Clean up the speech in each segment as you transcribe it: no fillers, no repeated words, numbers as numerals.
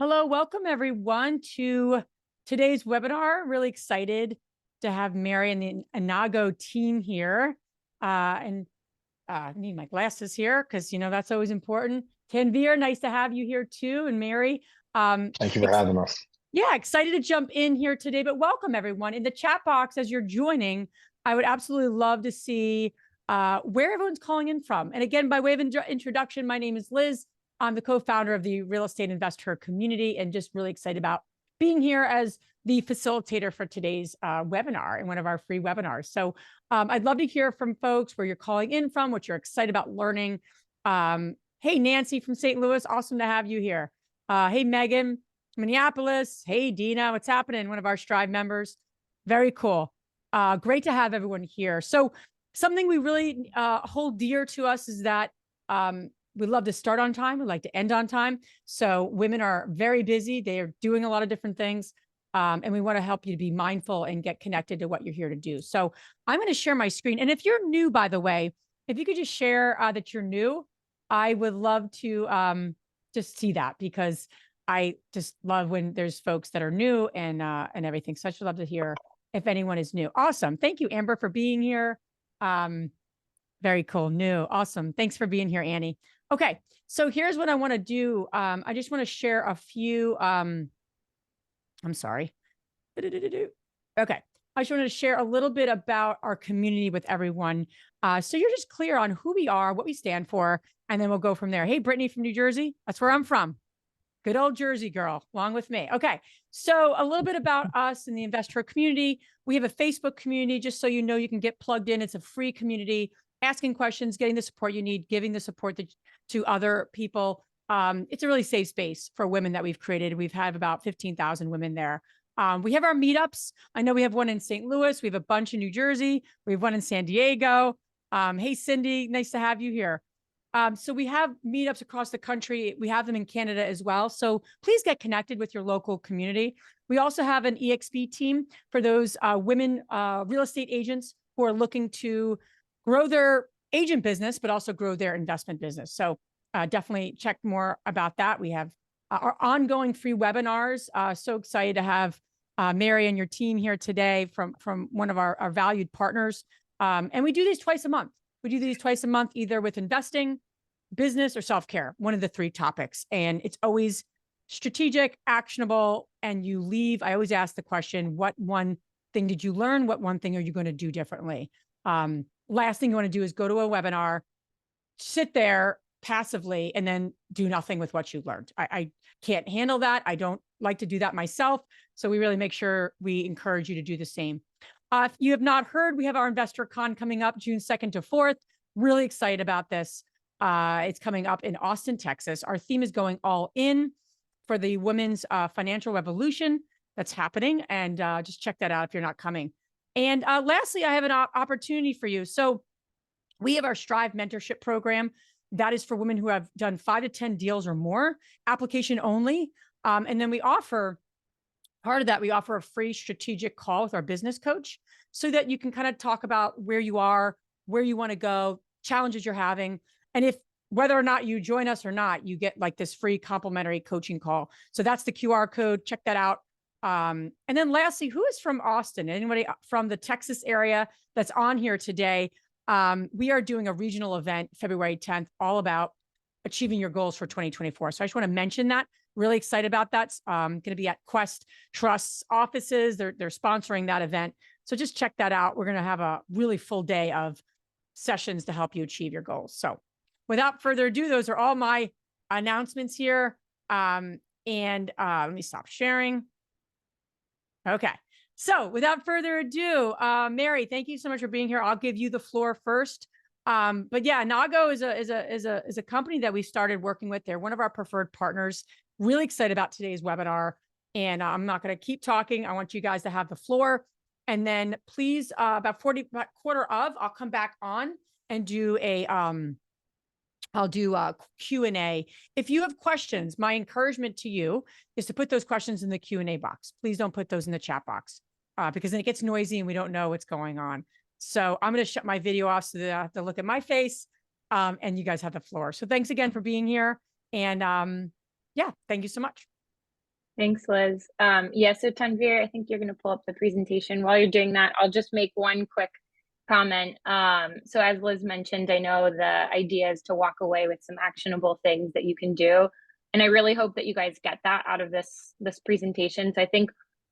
Hello, welcome everyone to today's webinar. Really excited to have Mary and the Innago team here. I need my glasses here because, that's always important. Tanvir, nice to have you here too. And Mary, Thank you for having us. yeah, excited to jump in here today, but welcome everyone. In the chat box as you're joining, I would absolutely love to see where everyone's calling in from. And again, by way of introduction, my name is Liz. I'm the co-founder of the Real Estate Investor Community and just really excited about being here as the facilitator for today's webinar and one of our free webinars. So I'd love to hear from folks where you're calling in from, what you're excited about learning. Hey, Nancy from St. Louis, awesome to have you here. Hey, Megan, Minneapolis. Hey, Dina, what's happening? One of our Strive members. Very cool. Great to have everyone here. So something we really hold dear to us is that we love to start on time. We like to end on time. So women are very busy. They are doing a lot of different things. And we want to help you to be mindful and get connected to what you're here to do. So I'm going to share my screen. And if you're new, by the way, if you could just share that you're new, I would love to just see that because I just love when there's folks that are new and everything. So I should love to hear if anyone is new. Awesome. Thank you, Amber, for being here. Very cool. New. Awesome. Thanks for being here, Annie. Okay. So here's what I want to do. I just want to share a few, I'm sorry. Okay. I just wanted to share a little bit about our community with everyone. So you're just clear on who we are, what we stand for, and then we'll go from there. Hey, Brittany from New Jersey. That's where I'm from. Good old Jersey girl, along with me. Okay, so a little bit about us in the investor community. We have a Facebook community, just so you know, you can get plugged in. It's a free community, asking questions, getting the support you need, giving the support to other people. It's a really safe space for women that we've created. We've had about 15,000 women there. We have our meetups. I know we have one in St. Louis. We have a bunch in New Jersey. We have one in San Diego. Hey, Cindy, nice to have you here. So we have meetups across the country. We have them in Canada as well. So please get connected with your local community. We also have an EXP team for those women real estate agents who are looking to grow their agent business, but also grow their investment business. So definitely check more about that. We have our ongoing free webinars. So excited to have Mary and your team here today from one of our valued partners. And we do these twice a month. We do these twice a month, either with investing, business, or self-care, one of the three topics. And it's always strategic, actionable, and you leave. I always ask the question, what one thing did you learn? What one thing are you going to do differently? Last thing you want to do is go to a webinar, sit there passively, and then do nothing with what you learned. I can't handle that. I don't like to do that myself. So we really make sure we encourage you to do the same. If you have not heard, we have our Investor Con coming up June 2nd to 4th. Really excited about this. It's coming up in Austin, Texas. Our theme is going all in for the women's financial revolution that's happening. And just check that out if you're not coming. And lastly, I have an opportunity for you. So we have our Strive mentorship program. That is for women who have done 5 to 10 deals or more, application only. And then we offer part of that, we offer a free strategic call with our business coach so that you can kind of talk about where you are, where you want to go, challenges you're having. And if whether or not you join us or not, you get like this free complimentary coaching call. So that's the QR code. Check that out. And then lastly, who is from Austin? Anybody from the Texas area that's on here today? We are doing a regional event February 10th, all about achieving your goals for 2024. So I just want to mention that. Really excited about that. Going to be at Quest Trust's offices. They're sponsoring that event. So just check that out. We're going to have a really full day of sessions to help you achieve your goals. So without further ado, those are all my announcements here. Let me stop sharing. Okay. So without further ado, Mary, thank you so much for being here. I'll give you the floor first. But yeah, Innago is a company that we started working with. They're one of our preferred partners. Really excited about today's webinar. And I'm not going to keep talking. I want you guys to have the floor. And then please, about quarter of, I'll come back on and do I'll do a Q&A. If you have questions, my encouragement to you is to put those questions in the Q&A box. Please don't put those in the chat box because then it gets noisy and we don't know what's going on. So I'm going to shut my video off so that I have to look at my face and you guys have the floor. So thanks again for being here. And yeah, thank you so much. Thanks, Liz. Yeah, so Tanvir, I think you're going to pull up the presentation. While you're doing that, I'll just make one quick comment. So as Liz mentioned, I know the idea is to walk away with some actionable things that you can do. And I really hope that you guys get that out of this presentation. So I think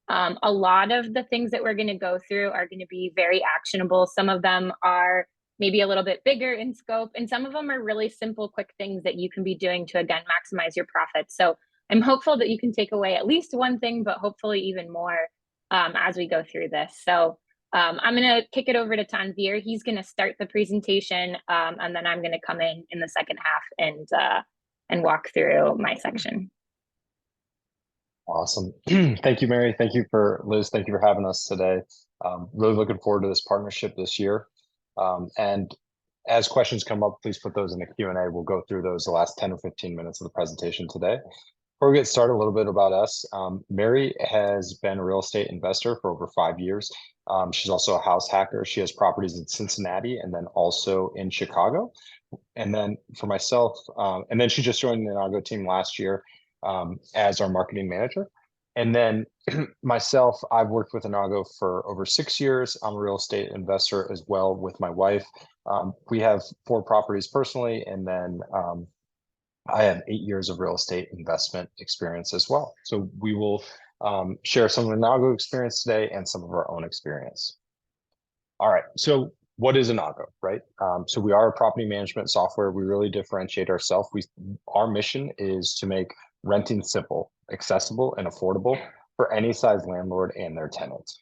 a lot of the things that we're going to go through are going to be very actionable. Some of them are maybe a little bit bigger in scope, and some of them are really simple, quick things that you can be doing to, again, maximize your profits. So I'm hopeful that you can take away at least one thing, but hopefully even more as we go through this. So I'm going to kick it over to Tanvir. He's going to start the presentation, and then I'm going to come in the second half and walk through my section. Awesome. Thank you, Mary. Thank you for Liz. Thank you for having us today. Really looking forward to this partnership this year. And as questions come up, please put those in the Q&A. We'll go through those the last 10 or 15 minutes of the presentation today. Before we get started, a little bit about us. Mary has been a real estate investor for over 5 years. She's also a house hacker. She has properties in Cincinnati and then also in Chicago. And then for myself, and then she just joined the Innago team last year as our marketing manager. And then myself, I've worked with Innago for over 6 years. I'm a real estate investor as well with my wife. We have 4 properties personally, and then I have 8 years of real estate investment experience as well. So we will share some of the Innago experience today and some of our own experience. All right, so what is Innago, right? So we are a property management software. We really differentiate ourselves. Our mission is to make renting simple, accessible, and affordable for any size landlord and their tenants.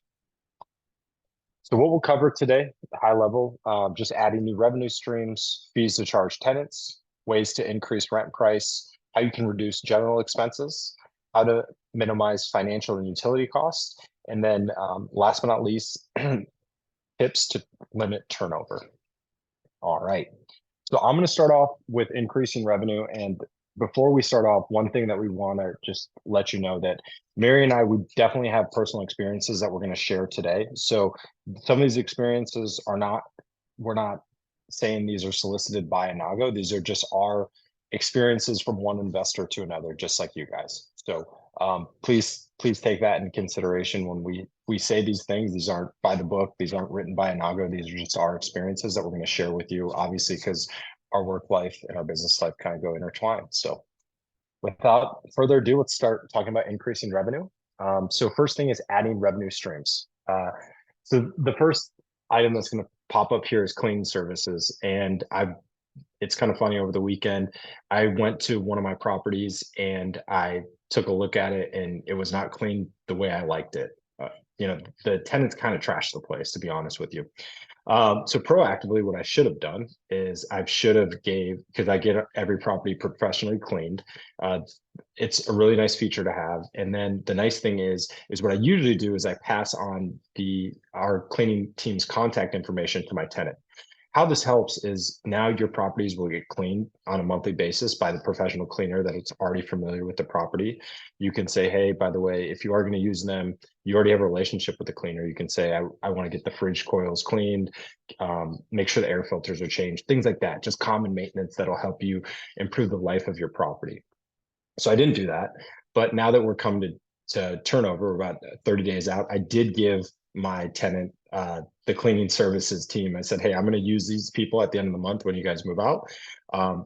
So what we'll cover today, high level, just adding new revenue streams, fees to charge tenants, ways to increase rent price, how you can reduce general expenses, how to minimize financial and utility costs, and then last but not least, tips to limit turnover. All right. So I'm going to start off with increasing revenue. And before we start off, one thing that we want to just let you know that Mary and I, we definitely have personal experiences that we're going to share today. So some of these experiences we're not saying these are solicited by Innago. These are just our experiences from one investor to another, just like you guys. So please take that into consideration when we say these things. These aren't by the book. These aren't written by Innago. These are just our experiences that we're going to share with you, obviously, because our work life and our business life kind of go intertwined. So without further ado, let's start talking about increasing revenue. So first thing is adding revenue streams. So the first item that's going to pop up here is cleaning services. And it's kind of funny, over the weekend, I went to one of my properties and I took a look at it and it was not cleaned the way I liked it. The tenants kind of trashed the place, to be honest with you. So proactively, what I should have done is because I get every property professionally cleaned. It's a really nice feature to have. And then the nice thing is what I usually do is I pass on our cleaning team's contact information to my tenant. How this helps is now your properties will get cleaned on a monthly basis by the professional cleaner that it's already familiar with the property. You can say, hey, by the way, if you are going to use them, you already have a relationship with the cleaner. You can say, I want to get the fridge coils cleaned, make sure the air filters are changed, things like that. Just common maintenance that'll help you improve the life of your property. So I didn't do that. But now that we're coming to turnover, about 30 days out, I did give my tenant the cleaning services team. I said, hey, I'm going to use these people at the end of the month when you guys move out.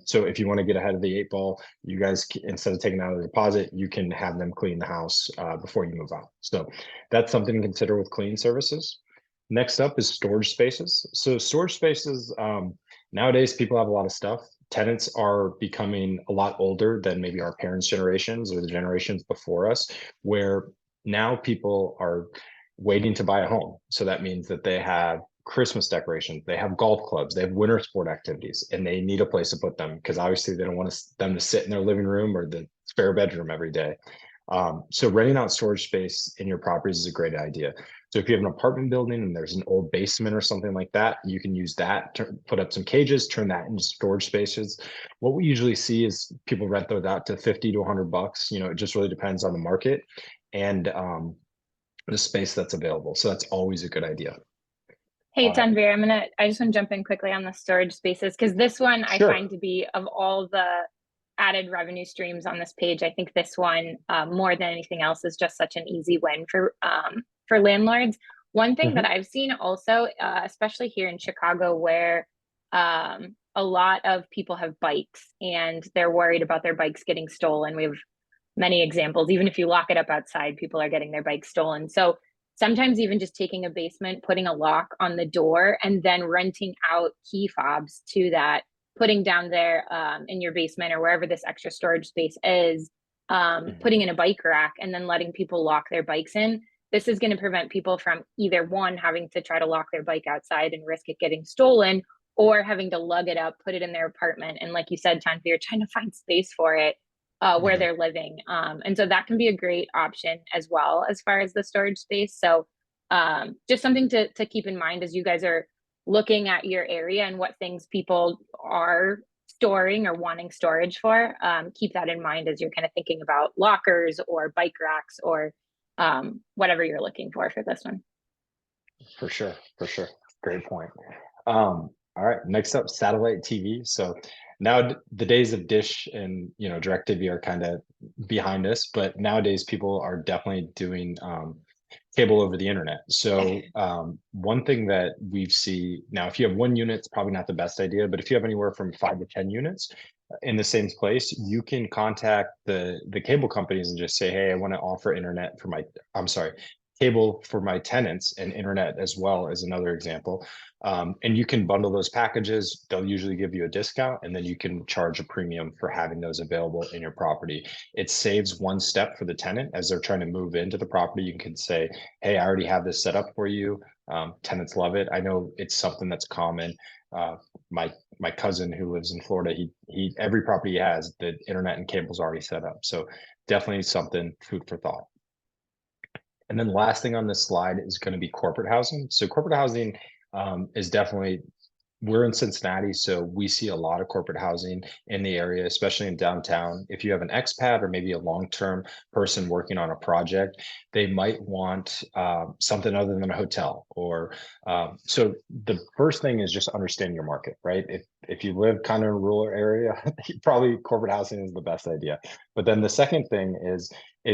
So if you want to get ahead of the 8 ball, you guys, instead of taking out a deposit, you can have them clean the house before you move out. So that's something to consider with cleaning services. Next up is storage spaces. So storage spaces, nowadays people have a lot of stuff. Tenants are becoming a lot older than maybe our parents' generations or the generations before us, where now people are waiting to buy a home. So that means that they have Christmas decorations, they have golf clubs, they have winter sport activities, and they need a place to put them because obviously they don't want them to sit in their living room or the spare bedroom every day. So renting out storage space in your properties is a great idea. So if you have an apartment building and there's an old basement or something like that, you can use that to put up some cages, turn that into storage spaces. What we usually see is people rent those out to 50 to $100. It just really depends on the market and the space that's available. So that's always a good idea. Hey, Tanvir, I just want to jump in quickly on the storage spaces, because this one I Sure. find to be, of all the added revenue streams on this page. I think this one, more than anything else, is just such an easy win for landlords. One thing that I've seen also, especially here in Chicago, where a lot of people have bikes and they're worried about their bikes getting stolen. We have many examples. Even if you lock it up outside, people are getting their bikes stolen. So sometimes even just taking a basement, putting a lock on the door, and then renting out key fobs to that, putting down there in your basement or wherever this extra storage space is, putting in a bike rack and then letting people lock their bikes in. This is going to prevent people from either one, having to try to lock their bike outside and risk it getting stolen, or having to lug it up, put it in their apartment. And like you said, Tanvir, trying to find space for it where they're living. And so that can be a great option as well as far as the storage space. So just something to keep in mind as you guys are looking at your area and what things people are storing or wanting storage for. Keep that in mind as you're kind of thinking about lockers or bike racks or whatever you're looking for this one. For sure. Great point. All right, next up, satellite TV. So now the days of Dish and DirecTV are kind of behind us, but nowadays people are definitely doing cable over the internet. So one thing that we see now, if you have 1 unit, it's probably not the best idea, but if you have anywhere from 5 to 10 units in the same place, you can contact the cable companies and just say, hey, I want to offer internet for cable for my tenants, and internet as well as another example. And you can bundle those packages. They'll usually give you a discount, and then you can charge a premium for having those available in your property. It saves one step for the tenant as they're trying to move into the property. You can say, hey, I already have this set up for you. Tenants love it. I know it's something that's common. My cousin who lives in Florida, he every property he has, the internet and cable's already set up. So definitely something, food for thought. And then the last thing on this slide is going to be corporate housing. So corporate housing is definitely, we're in Cincinnati, so we see a lot of corporate housing in the area, especially in downtown. If you have an expat or maybe a long-term person working on a project, they might want something other than a hotel. Or so the first thing is just understand your market, right? If you live kind of in a rural area, probably corporate housing is the best idea. But then the second thing is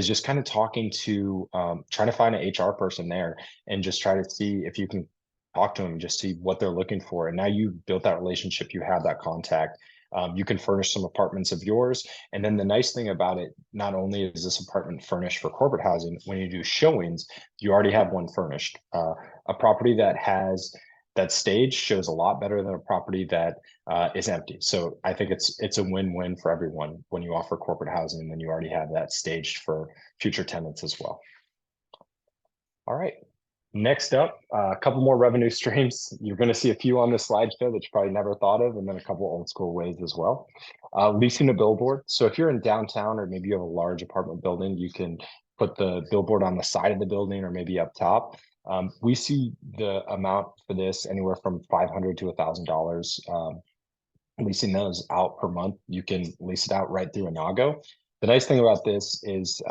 just kind of talking to, trying to find an HR person there and just try to see if you can talk to them, just see what they're looking for. And now you've built that relationship, you have that contact. You can furnish some apartments of yours. And then the nice thing about it, not only is this apartment furnished for corporate housing, when you do showings, you already have one furnished. A property that has that stage shows a lot better than a property that is empty. So I think it's a win-win for everyone when you offer corporate housing, and then you already have that staged for future tenants as well. All right. Next up, a couple more revenue streams. You're going to see a few on this slideshow that you probably never thought of, and then a couple old school ways as well. Leasing a billboard. So if you're in downtown, or maybe you have a large apartment building, you can put the billboard on the side of the building or maybe up top. We see the amount for this anywhere from $500 to $1,000. Leasing those out per month. You can lease it out right through Innago. The nice thing about this is,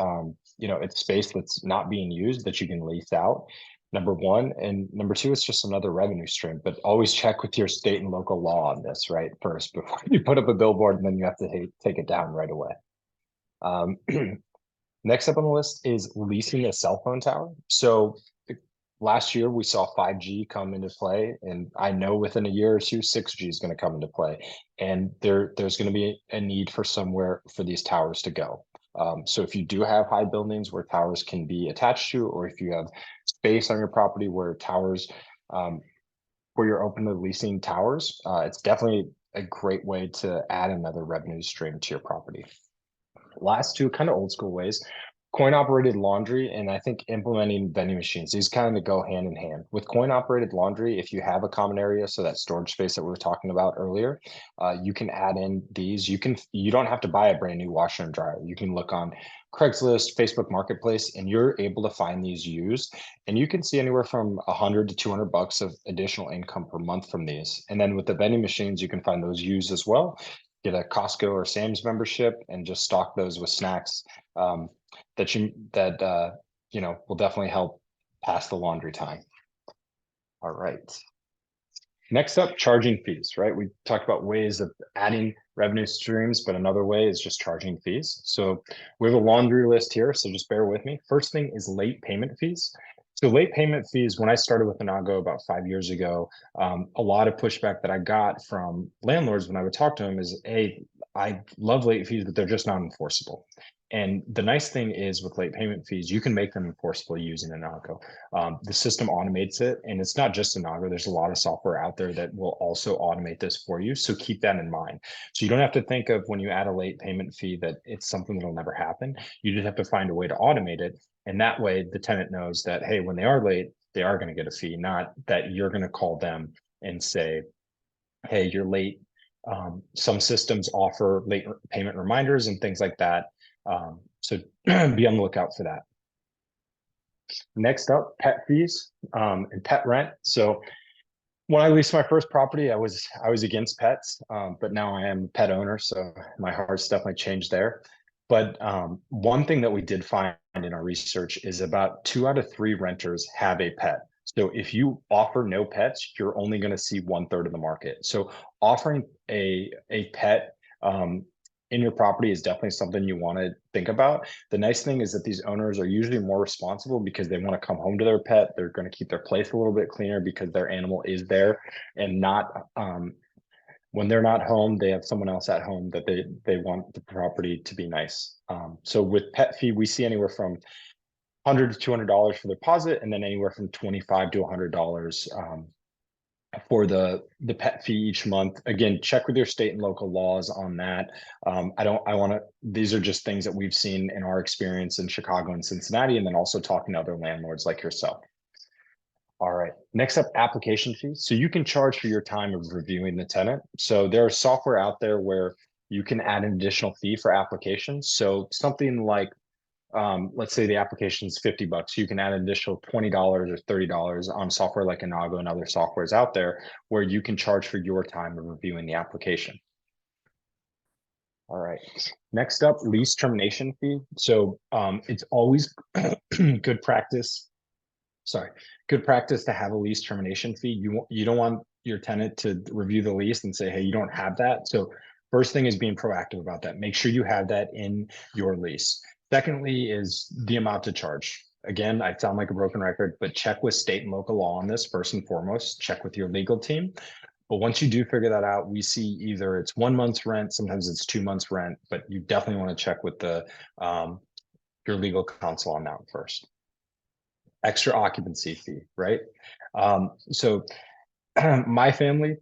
it's space that's not being used that you can lease out. Number one, and number two, it's just another revenue stream, but always check with your state and local law on this, right? First, before you put up a billboard, and then you have to take it down right away. Next up on the list is leasing a cell phone tower. So last year we saw 5G come into play, and I know within a year or two, 6G is going to come into play, and there's going to be a need for somewhere for these towers to go. So if you do have high buildings where towers can be attached to, or if you have space on your property where towers, where you're open to leasing towers, it's definitely a great way to add another revenue stream to your property. Last two kind of old school ways. Coin operated laundry, and I think implementing vending machines. These kind of go hand in hand. With coin operated laundry, if you have a common area, so that storage space that we were talking about earlier, you can add in these. You don't have to buy a brand new washer and dryer. You can look on Craigslist, Facebook Marketplace, and you're able to find these used. And you can see anywhere from $100 to $200 of additional income per month from these. And then with the vending machines, you can find those used as well. Get a Costco or Sam's membership and just stock those with snacks. That will definitely help pass the laundry time. All right. Next up, charging fees, right? We talked about ways of adding revenue streams, but another way is just charging fees. So we have a laundry list here, so just bear with me. First thing is late payment fees. So late payment fees, when I started with Innago about 5 years ago, a lot of pushback that I got from landlords when I would talk to them is, hey, I love late fees, but they're just not enforceable. And the nice thing is with late payment fees, you can make them enforceable using Innago. The system automates it, and it's not just Innago. There's a lot of software out there that will also automate this for you. So keep that in mind. So you don't have to think of when you add a late payment fee that it's something that'll never happen. You just have to find a way to automate it. And that way the tenant knows that, hey, when they are late, they are going to get a fee, not that you're going to call them and say, hey, you're late. Some systems offer late payment reminders and things like that. So be on the lookout for that. Next up, pet fees and pet rent. So when I leased my first property, I was against pets, but now I am a pet owner, so my heart's definitely changed there. But one thing that we did find in our research is about 2 out of 3 renters have a pet. So if you offer no pets, you're only going to see 1/3 of the market. So offering a pet in your property is definitely something you want to think about. The nice thing is that these owners are usually more responsible because they want to come home to their pet. They're going to keep their place a little bit cleaner because their animal is there, and not when they're not home, they have someone else at home that they want the property to be nice. So with pet fee, we see anywhere from $100 to $200 for the deposit, and then anywhere from $25 to $100 for the pet fee each month. Again, check with your state and local laws on that. These are just things that we've seen in our experience in Chicago and Cincinnati, and then also talking to other landlords like yourself. All right, next up, application fees. So you can charge for your time of reviewing the tenant. So there are software out there where you can add an additional fee for applications. So something like, let's say the application is $50, you can add an additional $20 or $30 on software like Innago and other softwares out there where you can charge for your time of reviewing the application. All right, next up, lease termination fee. So it's always good practice to have a lease termination fee. You don't want your tenant to review the lease and say, hey, you don't have that. So first thing is being proactive about that. Make sure you have that in your lease. Secondly is the amount to charge. Again, I sound like a broken record, but check with state and local law on this first and foremost. Check with your legal team. But once you do figure that out, we see either it's 1 month's rent, sometimes it's 2 months rent, but you definitely want to check with your legal counsel on that first. Extra occupancy fee, right? So my family,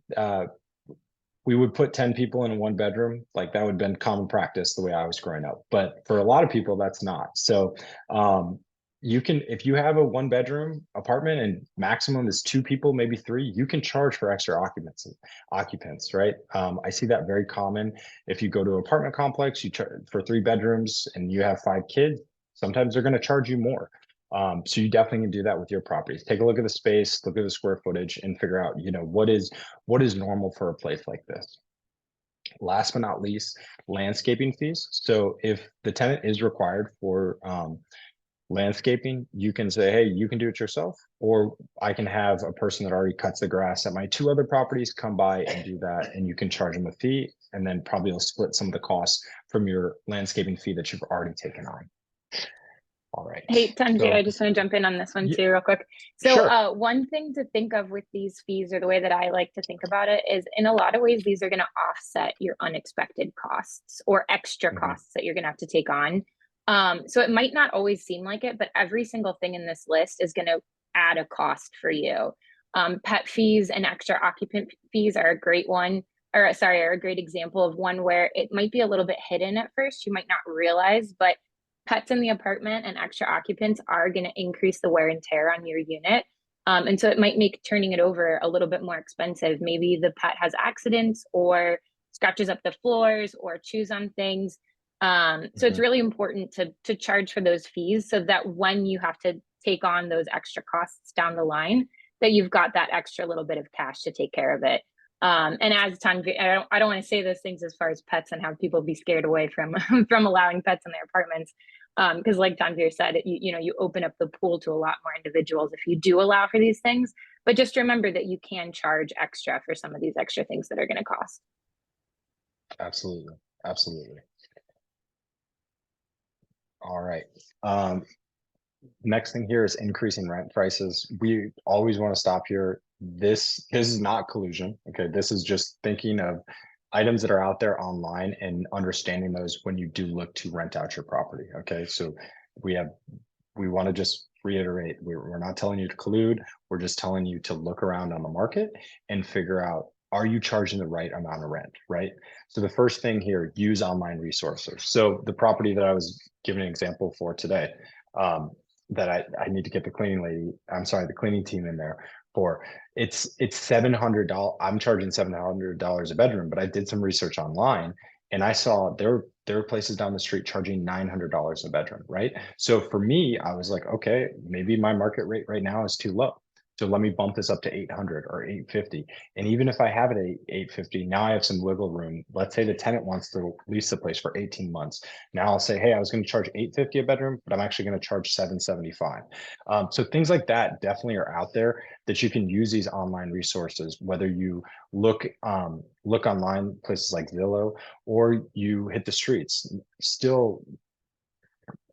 we would put 10 people in a 1 bedroom. Like that would have been common practice the way I was growing up. But for a lot of people, that's not. So you can, if you have a 1 bedroom apartment and maximum is 2 people, maybe 3, you can charge for extra occupants, right? I see that very common. If you go to an apartment complex, you charge for 3 bedrooms and you have 5 kids, sometimes they're going to charge you more. So you definitely can do that with your properties. Take a look at the space, look at the square footage, and figure out, what is normal for a place like this. Last but not least, landscaping fees. So if the tenant is required for landscaping, you can say, hey, you can do it yourself, or I can have a person that already cuts the grass at my 2 other properties come by and do that, and you can charge them a fee, and then probably you'll split some of the costs from your landscaping fee that you've already taken on. All right. Hey, Tanvir, I just want to jump in on this one too, real quick. So sure. One thing to think of with these fees, or the way that I like to think about it, is in a lot of ways, these are going to offset your unexpected costs or extra costs that you're going to have to take on. So it might not always seem like it, but every single thing in this list is going to add a cost for you. Pet fees and extra occupant fees are a great one, are a great example of one where it might be a little bit hidden at first. You might not realize, but pets in the apartment and extra occupants are going to increase the wear and tear on your unit. And so it might make turning it over a little bit more expensive. Maybe the pet has accidents or scratches up the floors or chews on things. So it's really important to charge for those fees so that when you have to take on those extra costs down the line, that you've got that extra little bit of cash to take care of it. And as Tanvir, I don't want to say those things as far as pets and have people be scared away from from allowing pets in their apartments. Because like Tanvir said, you open up the pool to a lot more individuals if you do allow for these things. But just remember that you can charge extra for some of these extra things that are going to cost. Absolutely. Absolutely. All right. Next thing here is increasing rent prices. We always want to stop here. This is not collusion. Okay. This is just thinking of items that are out there online and understanding those when you do look to rent out your property. Okay. So we want to just reiterate, we're not telling you to collude. We're just telling you to look around on the market and figure out, are you charging the right amount of rent, right? So the first thing here, use online resources. So the property that I was giving an example for today, that I need to get the the cleaning team in there for, it's $700. I'm charging $700 a bedroom, but I did some research online and I saw there are places down the street charging $900 a bedroom, right? So for me, I was like, okay, maybe my market rate right now is too low. So let me bump this up to 800 or 850. And even if I have it at 850, now I have some wiggle room. Let's say the tenant wants to lease the place for 18 months. Now I'll say, hey, I was going to charge 850 a bedroom, but I'm actually going to charge 775. So things like that definitely are out there that you can use these online resources, whether you look online, places like Zillow, or you hit the streets. Still,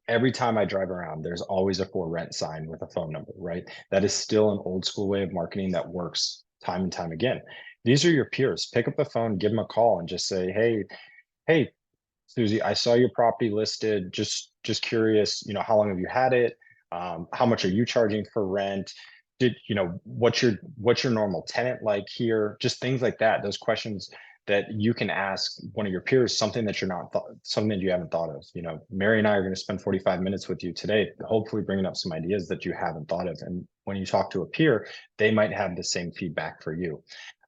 every time I drive around, there's always a for rent sign with a phone number, right? That is still an old school way of marketing that works time and time again. These are your peers. Pick up the phone, give them a call, and just say, hey, Susie, I saw your property listed. Just curious, how long have you had it? How much are you charging for rent? What's your normal tenant like here? Just things like that. Those questions that you can ask one of your peers, something that something that you haven't thought of. Mary and I are going to spend 45 minutes with you today, hopefully bringing up some ideas that you haven't thought of. And when you talk to a peer, they might have the same feedback for you.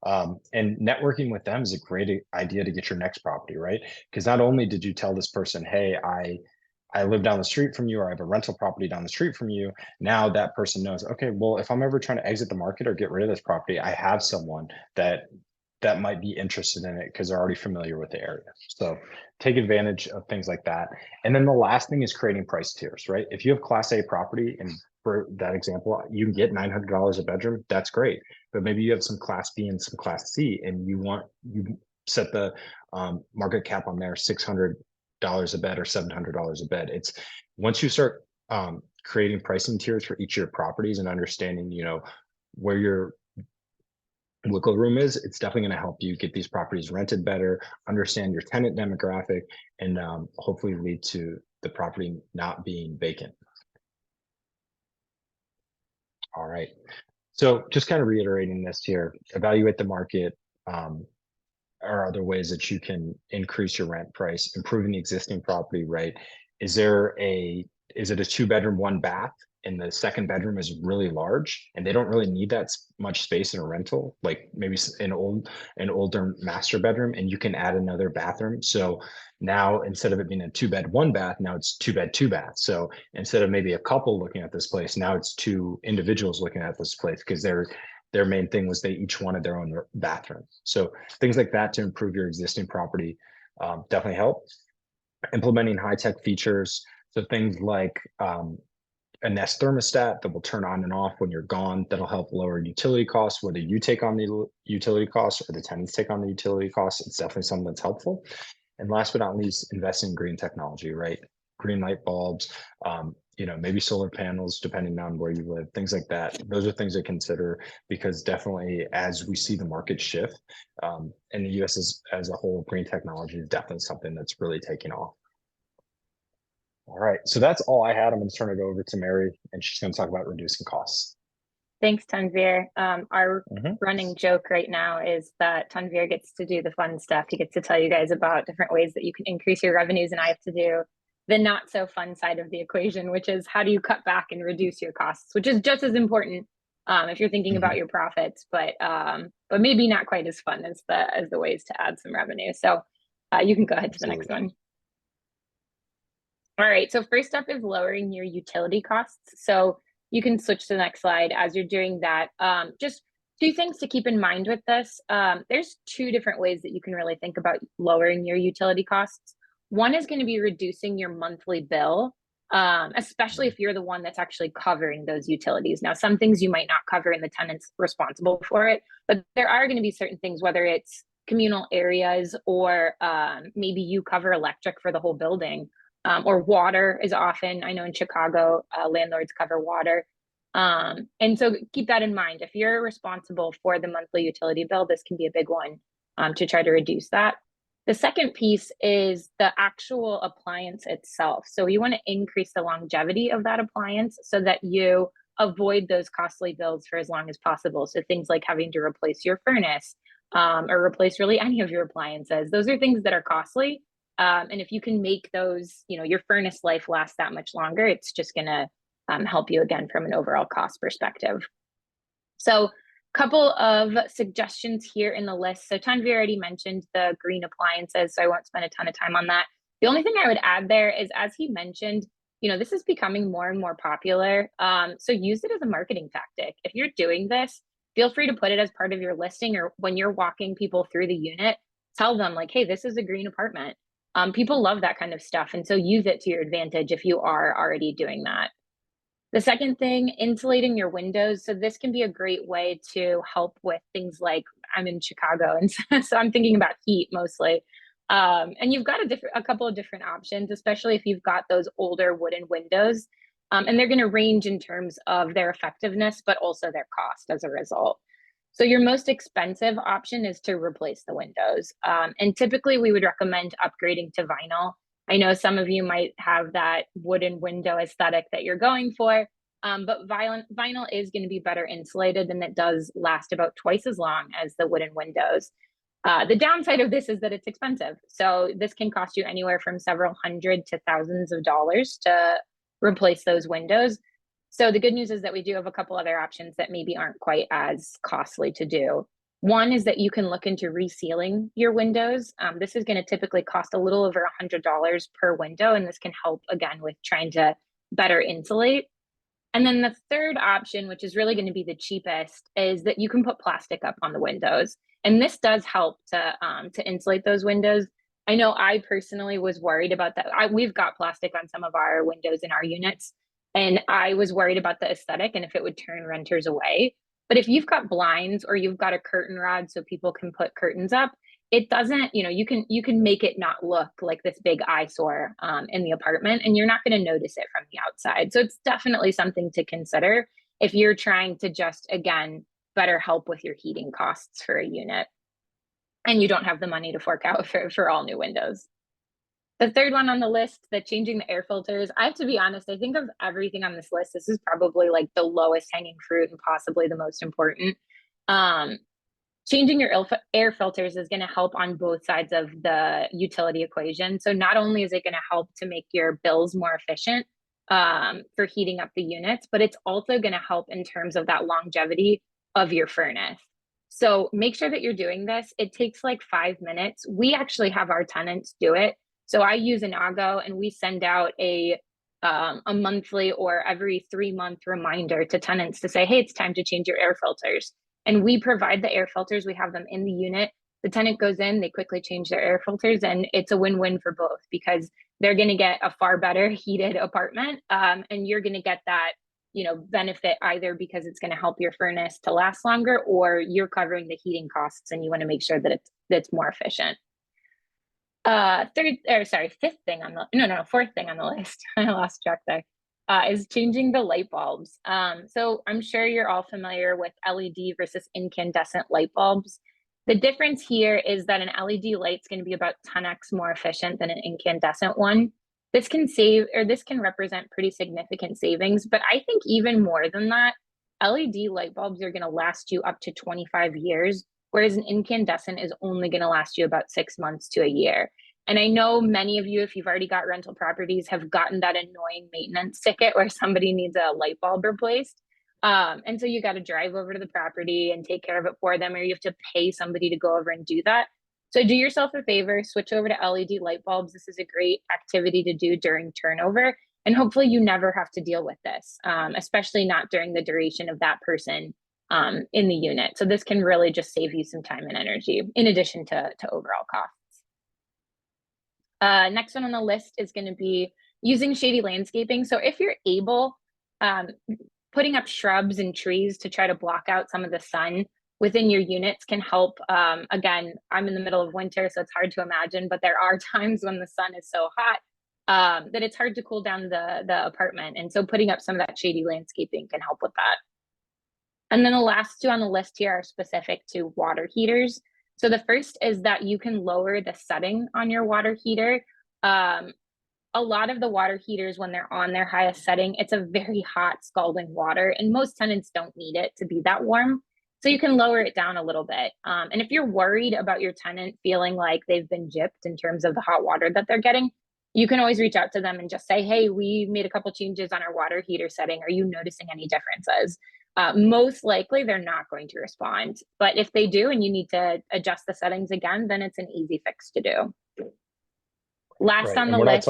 And networking with them is a great idea to get your next property, right? Because not only did you tell this person, hey, I live down the street from you, or I have a rental property down the street from you. Now that person knows, okay, well, if I'm ever trying to exit the market or get rid of this property, I have someone that might be interested in it because they're already familiar with the area. So take advantage of things like that. And then the last thing is creating price tiers, right? If you have Class A property, and for that example, you can get $900 a bedroom, that's great. But maybe you have some Class B and some Class C, and you set the market cap on there $600 a bed or $700 a bed. It's once you start creating pricing tiers for each of your properties and understanding, where your wiggle room is, it's definitely going to help you get these properties rented better, understand your tenant demographic, and hopefully lead to the property not being vacant. All right. So just kind of reiterating this here, evaluate the market. Are other ways that you can increase your rent price, improving the existing property, right? Is it a 2-bedroom, 1-bath, and the second bedroom is really large and they don't really need that much space in a rental, like maybe an older master bedroom, and you can add another bathroom. So now instead of it being a 2-bed, 1-bath, now it's 2-bed, 2-bath. So instead of maybe a couple looking at this place, now it's 2 individuals looking at this place because their main thing was they each wanted their own bathroom. So things like that to improve your existing property definitely help. Implementing high-tech features. So things like a Nest thermostat that will turn on and off when you're gone. That'll help lower utility costs, whether you take on the utility costs or the tenants take on the utility costs. It's definitely something that's helpful. And last but not least, invest in green technology, right? Green light bulbs, maybe solar panels, depending on where you live, things like that. Those are things to consider because definitely as we see the market shift in the US as a whole, green technology is definitely something that's really taking off. All right, so that's all I had. I'm going to turn it over to Mary, and she's going to talk about reducing costs. Thanks, Tanvir. Our running joke right now is that Tanvir gets to do the fun stuff. He gets to tell you guys about different ways that you can increase your revenues, and I have to do the not so fun side of the equation, which is how do you cut back and reduce your costs, which is just as important if you're thinking about your profits, but maybe not quite as fun as the ways to add some revenue. So you can go ahead to the next one. All right, so first up is lowering your utility costs. So you can switch to the next slide as you're doing that. Just 2 things to keep in mind with this. There's 2 different ways that you can really think about lowering your utility costs. One is going to be reducing your monthly bill. especially if you're the one that's actually covering those utilities. Now, some things you might not cover and the tenant's responsible for it, but there are going to be certain things, whether it's communal areas or maybe you cover electric for the whole building, or water is often, I know in Chicago, landlords cover water. And so keep that in mind. If you're responsible for the monthly utility bill, this can be a big one to try to reduce that. The second piece is the actual appliance itself. So you want to increase the longevity of that appliance so that you avoid those costly bills for as long as possible. So things like having to replace your furnace or replace really any of your appliances. Those are things that are costly. And if you can make those, your furnace life last that much longer, it's just going to help you again from an overall cost perspective. So couple of suggestions here in the list. So Tanvir already mentioned the green appliances, so I won't spend a ton of time on that. The only thing I would add there is, as he mentioned, this is becoming more and more popular. So use it as a marketing tactic. If you're doing this, feel free to put it as part of your listing, or when you're walking people through the unit, tell them like, hey, this is a green apartment. People love that kind of stuff. And so use it to your advantage if you are already doing that. The second thing, insulating your windows. So this can be a great way to help with things like, I'm in Chicago, and so I'm thinking about heat mostly. And you've got a couple of different options, especially if you've got those older wooden windows. And they're going to range in terms of their effectiveness, but also their cost as a result. So your most expensive option is to replace the windows. And typically we would recommend upgrading to vinyl. I know some of you might have that wooden window aesthetic that you're going for, but vinyl is going to be better insulated, and it does last about twice as long as the wooden windows. The downside of this is that it's expensive. So this can cost you anywhere from several hundred to thousands of dollars to replace those windows. So the good news is that we do have a couple other options that maybe aren't quite as costly to do. One is that you can look into resealing your windows. This is going to typically cost a little over $100 per window, and this can help again with trying to better insulate. And then the third option, which is really going to be the cheapest, is that you can put plastic up on the windows, and this does help to insulate those windows. I know I personally was worried about that. We've got plastic on some of our windows in our units, and I was worried about the aesthetic and if it would turn renters away. But if you've got blinds or you've got a curtain rod so people can put curtains up, it doesn't, you can make it not look like this big eyesore in the apartment, and you're not going to notice it from the outside. So it's definitely something to consider if you're trying to just, again, better help with your heating costs for a unit and you don't have the money to fork out for all new windows. The third one on the list, the changing the air filters. I have to be honest, I think of everything on this list, this is probably like the lowest hanging fruit and possibly the most important. Changing your air filters is going to help on both sides of the utility equation. So not only is it going to help to make your bills more efficient for heating up the units, but it's also going to help in terms of that longevity of your furnace. So make sure that you're doing this. It takes like 5 minutes. We actually have our tenants do it. So I use Innago, and we send out a monthly or every 3-month reminder to tenants to say, hey, it's time to change your air filters. And we provide the air filters. We have them in the unit. The tenant goes in, they quickly change their air filters, and it's a win-win for both because they're going to get a far better heated apartment, and you're going to get that benefit either because it's going to help your furnace to last longer, or you're covering the heating costs and you want to make sure that it's more efficient. Fourth thing on the list, I lost track there, is changing the light bulbs. So I'm sure you're all familiar with LED versus incandescent light bulbs. The difference here is that an LED light is going to be about 10x more efficient than an incandescent one. This can represent pretty significant savings, but I think even more than that, LED light bulbs are going to last you up to 25 years, whereas an incandescent is only going to last you about 6 months to a year. And I know many of you, if you've already got rental properties, have gotten that annoying maintenance ticket where somebody needs a light bulb replaced. And so you got to drive over to the property and take care of it for them, or you have to pay somebody to go over and do that. So do yourself a favor, switch over to LED light bulbs. This is a great activity to do during turnover. And hopefully you never have to deal with this, especially not during the duration of that person in the unit. So this can really just save you some time and energy in addition to overall costs. Next one on the list is going to be using shady landscaping. So if you're able, putting up shrubs and trees to try to block out some of the sun within your units can help. Again, I'm in the middle of winter, so it's hard to imagine, but there are times when the sun is so hot that it's hard to cool down the apartment. And so putting up some of that shady landscaping can help with that. And then the last two on the list here are specific to water heaters. So the first is that you can lower the setting on your water heater. A lot of the water heaters, when they're on their highest setting, it's a very hot, scalding water, and most tenants don't need it to be that warm. So you can lower it down a little bit. And if you're worried about your tenant feeling like they've been gypped in terms of the hot water that they're getting, you can always reach out to them and just say, hey, we made a couple changes on our water heater setting. Are you noticing any differences? Most likely they're not going to respond. But if they do and you need to adjust the settings again, then it's an easy fix to do. Last on the list.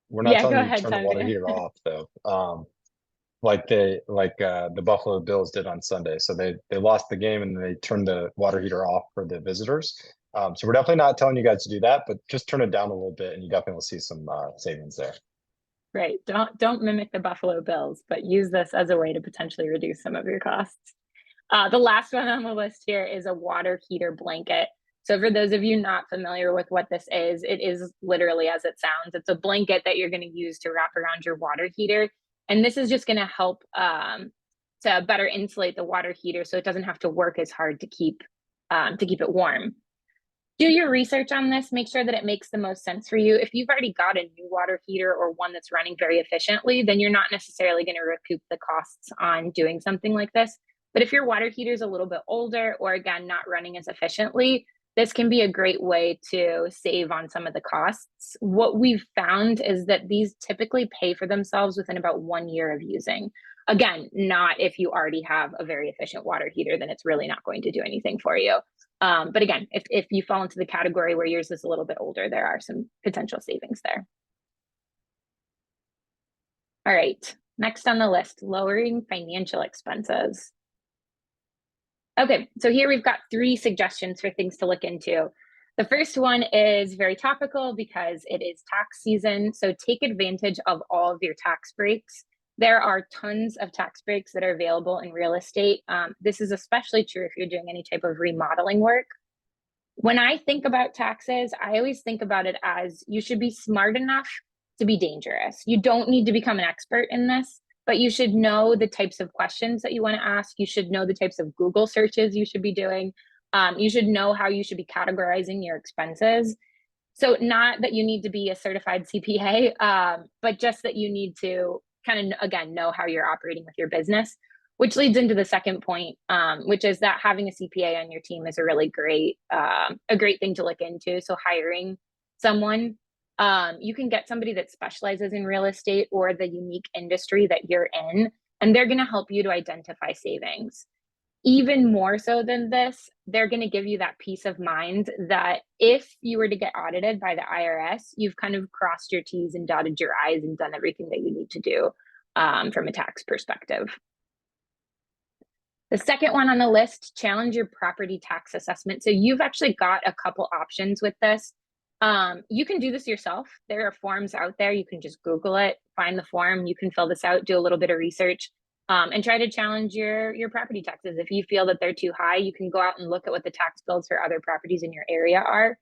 We're not telling you to ahead, turn the water heater off though. Like the Buffalo Bills did on Sunday. So they lost the game and they turned the water heater off for the visitors. So we're definitely not telling you guys to do that, but just turn it down a little bit and you definitely will see some savings there. Right. Don't mimic the Buffalo Bills, but use this as a way to potentially reduce some of your costs. The last one on the list here is a water heater blanket. So for those of you not familiar with what this is, it is literally as it sounds. It's a blanket that you're going to use to wrap around your water heater. And this is just going to help to better insulate the water heater so it doesn't have to work as hard to keep it warm. Do your research on this, make sure that it makes the most sense for you. If you've already got a new water heater or one that's running very efficiently, then you're not necessarily going to recoup the costs on doing something like this. But if your water heater is a little bit older or again, not running as efficiently, this can be a great way to save on some of the costs. What we've found is that these typically pay for themselves within about 1 year of using. Again, not if you already have a very efficient water heater, then it's really not going to do anything for you. But again, if you fall into the category where yours is a little bit older, there are some potential savings there. All right, next on the list, lowering financial expenses. Okay, so here we've got 3 suggestions for things to look into. The first one is very topical because it is tax season. So take advantage of all of your tax breaks. There are tons of tax breaks that are available in real estate. This is especially true if you're doing any type of remodeling work. When I think about taxes, I always think about it as you should be smart enough to be dangerous. You don't need to become an expert in this, but you should know the types of questions that you want to ask. You should know the types of Google searches you should be doing. You should know how you should be categorizing your expenses. So not that you need to be a certified CPA, but just that you need to kind of, again, know how you're operating with your business, which leads into the second point, which is that having a CPA on your team is a really great thing to look into. So hiring someone, you can get somebody that specializes in real estate or the unique industry that you're in, and they're going to help you to identify savings. Even more so than this, they're going to give you that peace of mind that if you were to get audited by the IRS, you've kind of crossed your T's and dotted your I's and done everything that you need to do from a tax perspective. The second one on the list, challenge your property tax assessment. So you've actually got a couple options with this. You can do this yourself. There are forms out there. You can just Google it, find the form. You can fill this out, do a little bit of research, and try to challenge your property taxes. If you feel that they're too high, you can go out and look at what the tax bills for other properties in your area are.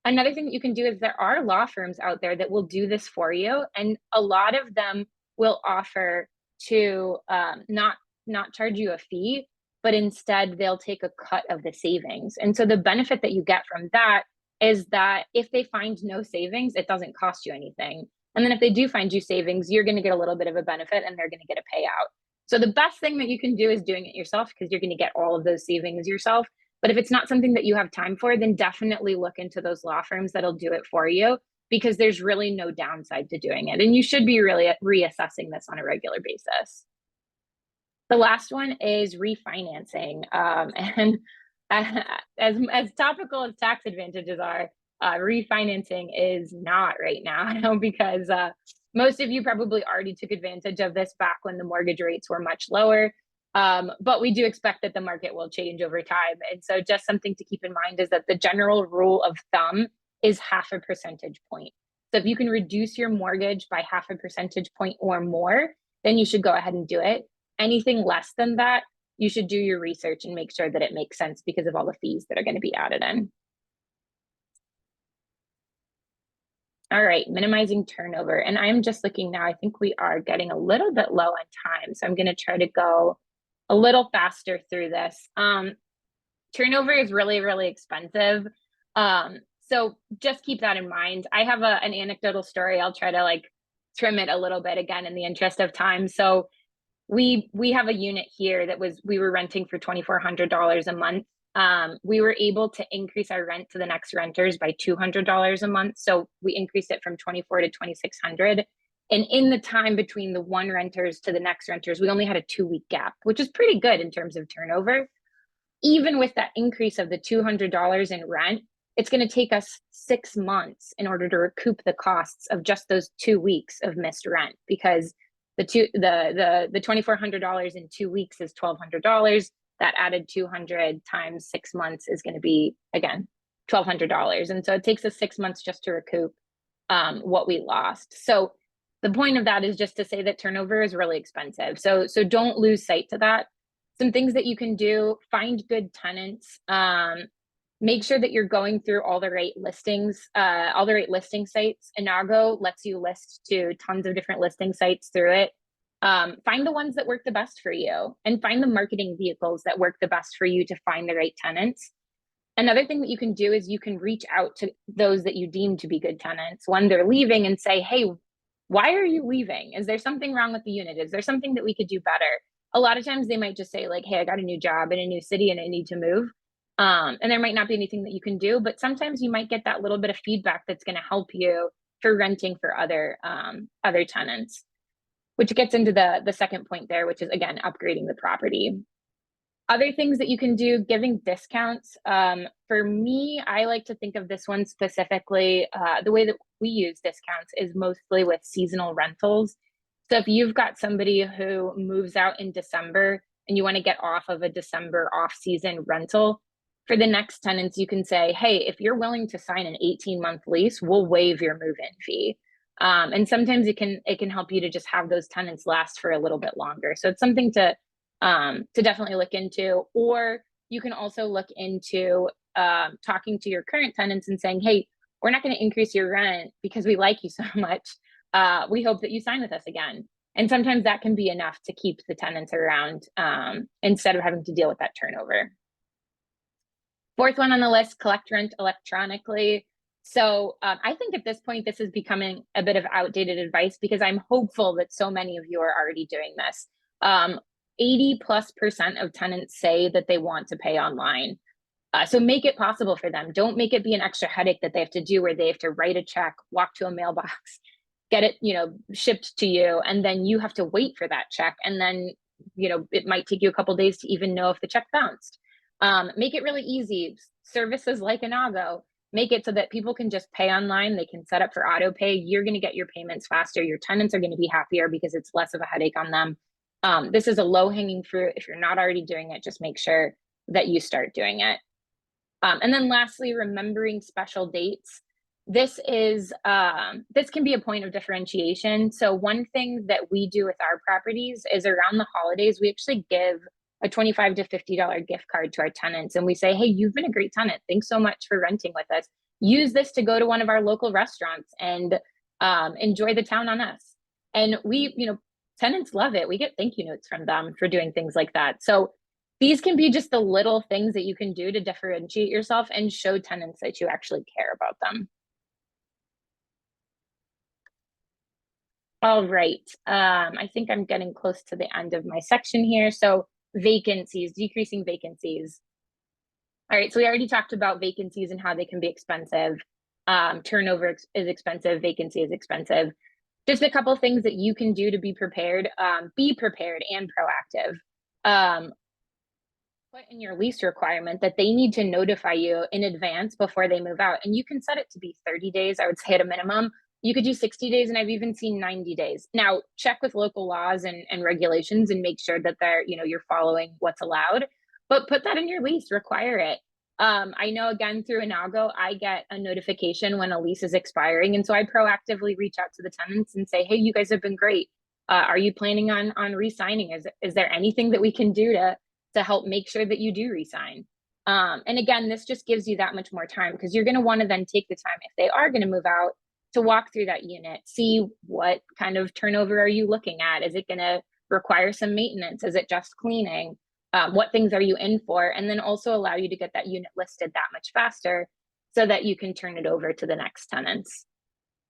Another thing that you can do is there are law firms out there that will do this for you. And a lot of them will offer to not charge you a fee, but instead they'll take a cut of the savings. And so the benefit that you get from that is that if they find no savings, it doesn't cost you anything. And then if they do find you savings, you're going to get a little bit of a benefit and they're going to get a payout. So the best thing that you can do is doing it yourself because you're going to get all of those savings yourself. But if it's not something that you have time for, then definitely look into those law firms that'll do it for you because there's really no downside to doing it. And you should be really reassessing this on a regular basis. The last one is refinancing. And as topical as tax advantages are, refinancing is not right now because most of you probably already took advantage of this back when the mortgage rates were much lower. But we do expect that the market will change over time. And so just something to keep in mind is that the general rule of thumb is 0.5 percentage point. So if you can reduce your mortgage by 0.5 percentage point or more, then you should go ahead and do it. Anything less than that, you should do your research and make sure that it makes sense because of all the fees that are going to be added in. All right, minimizing turnover. And I'm just looking now, I think we are getting a little bit low on time. So I'm going to try to go a little faster through this. Turnover is really, really expensive. So just keep that in mind. I have an anecdotal story. I'll try to like trim it a little bit again in the interest of time. So we have a unit here that we were renting for $2,400 a month. We were able to increase our rent to the next renters by $200 a month. So we increased it from 24 to 2,600. And in the time between the one renters to the next renters, we only had a 2-week gap, which is pretty good in terms of turnover. Even with that increase of the $200 in rent, it's going to take us 6 months in order to recoup the costs of just those 2 weeks of missed rent, because the $2,400 in 2 weeks is $1,200. That added 200 times 6 months is going to be, again, $1,200. And so it takes us 6 months just to recoup what we lost. So the point of that is just to say that turnover is really expensive. So don't lose sight to that. Some things that you can do: find good tenants. Make sure that you're going through all the right listings, all the right listing sites. Innago lets you list to tons of different listing sites through it. Find the ones that work the best for you, and find the marketing vehicles that work the best for you to find the right tenants. Another thing that you can do is you can reach out to those that you deem to be good tenants when they're leaving and say, hey, why are you leaving? Is there something wrong with the unit? Is there something that we could do better? A lot of times they might just say like, hey, I got a new job in a new city and I need to move. And there might not be anything that you can do, but sometimes you might get that little bit of feedback that's going to help you for renting for other tenants, which gets into the second point there, which is, again, upgrading the property. Other things that you can do: giving discounts. For me, I like to think of this one specifically. The way that we use discounts is mostly with seasonal rentals. So if you've got somebody who moves out in December and you want to get off of a December off-season rental, for the next tenants, you can say, hey, if you're willing to sign an 18-month lease, we'll waive your move-in fee. And sometimes it can help you to just have those tenants last for a little bit longer. So it's something to definitely look into. Or you can also look into talking to your current tenants and saying, hey, we're not going to increase your rent because we like you so much. We hope that you sign with us again. And sometimes that can be enough to keep the tenants around instead of having to deal with that turnover. Fourth one on the list: collect rent electronically. So I think at this point, this is becoming a bit of outdated advice, because I'm hopeful that so many of you are already doing this. 80+% of tenants say that they want to pay online. So make it possible for them. Don't make it be an extra headache that they have to do, where they have to write a check, walk to a mailbox, get it, shipped to you, and then you have to wait for that check. And then, it might take you a couple days to even know if the check bounced. Make it really easy. Services like Innago make it so that people can just pay online. They can set up for auto pay. You're going to get your payments faster. Your tenants are going to be happier because it's less of a headache on them. This is a low-hanging fruit. If you're not already doing it, just make sure that you start doing it. And then lastly, remembering special dates. This can be a point of differentiation. So one thing that we do with our properties is, around the holidays, we actually give a $25 to $50 gift card to our tenants. And we say, hey, you've been a great tenant. Thanks so much for renting with us. Use this to go to one of our local restaurants and enjoy the town on us. And tenants love it. We get thank you notes from them for doing things like that. So these can be just the little things that you can do to differentiate yourself and show tenants that you actually care about them. All right. I think I'm getting close to the end of my section here. So vacancies, decreasing vacancies. All right, so we already talked about vacancies and how they can be expensive. Turnover is expensive, vacancy is expensive. Just a couple of things that you can do to be prepared and proactive. Put in your lease requirement that they need to notify you in advance before they move out. And you can set it to be 30 days, I would say, at a minimum. You could do 60 days, and I've even seen 90 days. Now, check with local laws and regulations and make sure that you're following what's allowed, but put that in your lease, require it. I know again through Innago, I get a notification when a lease is expiring. And so I proactively reach out to the tenants and say, hey, you guys have been great. Are you planning on re-signing? Is there anything that we can do to help make sure that you do re-sign? And again, this just gives you that much more time because you're going to want to then take the time if they are going to move out to walk through that unit, see what kind of turnover are you looking at? Is it going to require some maintenance? Is it just cleaning? What things are you in for? And then also allow you to get that unit listed that much faster so that you can turn it over to the next tenants.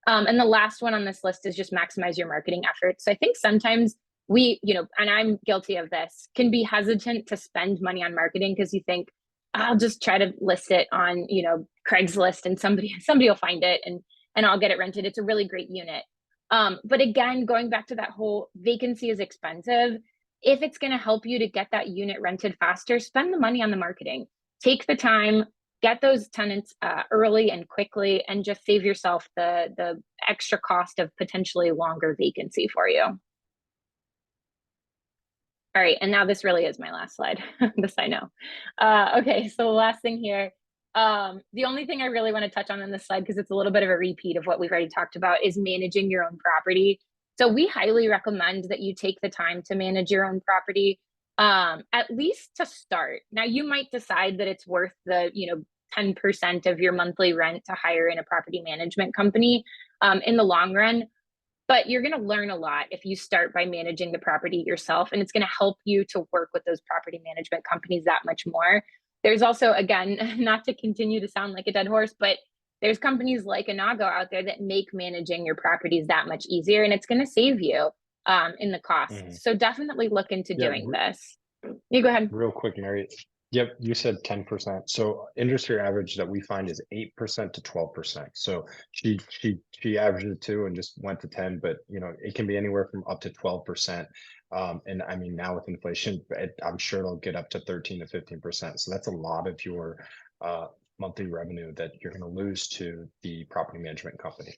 And the last one on this list is just maximize your marketing efforts. So I think sometimes we, and I'm guilty of this, can be hesitant to spend money on marketing because you think, I'll just try to list it on, Craigslist and somebody will find it and I'll get it rented. It's a really great unit. But again, going back to that whole vacancy is expensive. If it's going to help you to get that unit rented faster, spend the money on the marketing. Take the time, get those tenants early and quickly, and just save yourself the extra cost of potentially longer vacancy for you. All right, and now this really is my last slide. This I know. Okay, so the last thing here, the only thing I really want to touch on this slide, because it's a little bit of a repeat of what we've already talked about, is managing your own property. So we highly recommend that you take the time to manage your own property, at least to start. Now, you might decide that it's worth the 10% of your monthly rent to hire in a property management company in the long run. But you're going to learn a lot if you start by managing the property yourself, and it's going to help you to work with those property management companies that much more. There's also, again, not to continue to sound like a dead horse, but there's companies like Innago out there that make managing your properties that much easier, and it's going to save you in the cost. So definitely look into doing this. You go ahead. Real quick, Mary. Yep, you said 10%. So industry average that we find is 8% to 12%. So she averaged it 2 and just went to 10, but it can be anywhere from up to 12%. And I mean, now with inflation, I'm sure it'll get up to 13 to 15%. So that's a lot of your monthly revenue that you're going to lose to the property management company.